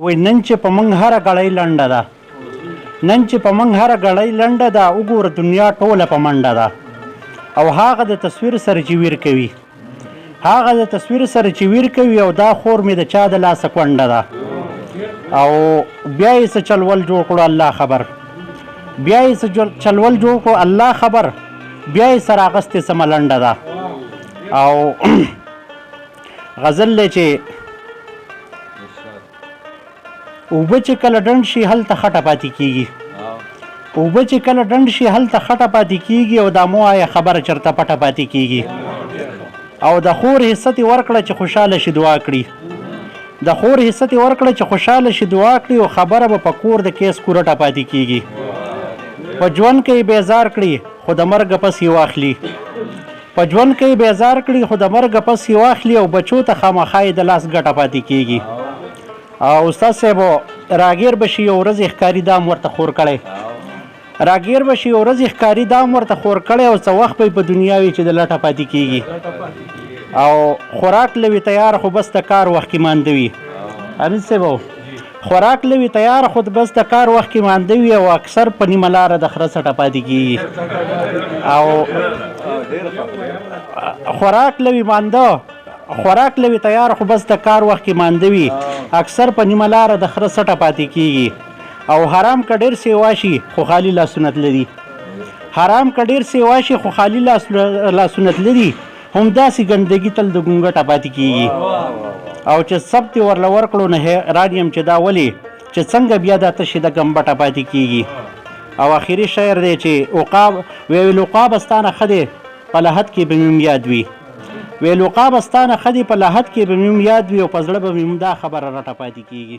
وای نن چې په موږ هره ګړۍ لنډه ده، نن چې په موږ هره ګړۍ لنډه ده، وګوره دنیا ټوله په منډه ده. او هغه د تصویر سره چې ویر کوي، هغه د تصویر سره چې ویر کوي، او دا خور مې د چا د لاسه کونډه ده. او بیا یې څه چلول جوړ کړو الله خبر، بیا یې څه چلول جوړ کړو الله خبر، بیا یې سره اغستې څه ملنډه ده. او غزل دی چې اوبه چې کله ډنډ شي هلته خټه پاتې کېږي، اوبه چې کله ډنډ شي هلته خټه پاتې کېږي، او دا مو وایه خبره چېرته پټه پاتې کېږي. او د خور حصه یې ورکړه چې خوشحاله شي دعا کړي، د خور حصه یې ورکړه چې خوشحاله شي دعا کړي، او خبره به په کور د کیس کورټه پاتې کېږي. په ژوند کې یې بیزار کړي خو د مرګه پس یې واخلي، په ژوند کې یې بیزار کړي خو د مرګه پس یې واخلي، او بچو ته خامخا یې د لاس ګټه پاتې کېږي. او استاد صاحب راګیر به شي یو ورځ ښکاري دام ورته خور کړی، راګیر به شي یو ورځ ښکاري دام ورته خور کړی، او څه وخت به په دنیا وي چې د لټه پاتې کېږي. او خوراک لوي تیار خو بس د کار وخت کې مانده وي، حمید صاحب خوراک لوي تیار خو بس د کار وخت کې مانده وي، او اکثر په نیمه لاره د خره سټه پاتې کېږي. او خوراک لوي مانده، خوراک لوي تیار خو بس د کار وخت کې مانده وي، اکثر په نیمه لاره د خره سټه پاتې کېږي. او حرام که ډېر سیوا شي خو خالي لاسونه تللي، حرام که ډېر سیوا شي خو خالي لاسونه تللي، همداسې ګندګي تل د ګونګټه پاتې کېږي. او چې سبت یې ورله ورکړو نو حیران یم چې دا ولې چې څنګه بیا دا تشې د ګمبټه پاتې کېږي. او آخري شعر دی چې ویل عقاب ستانه ښه دی په لحد کې به مې یاد وي، ویل عقاب ستانه ښه دی په لحد کې به مې یاد وي، او په زړه به مې دا خبره راټه پاتې کېږي.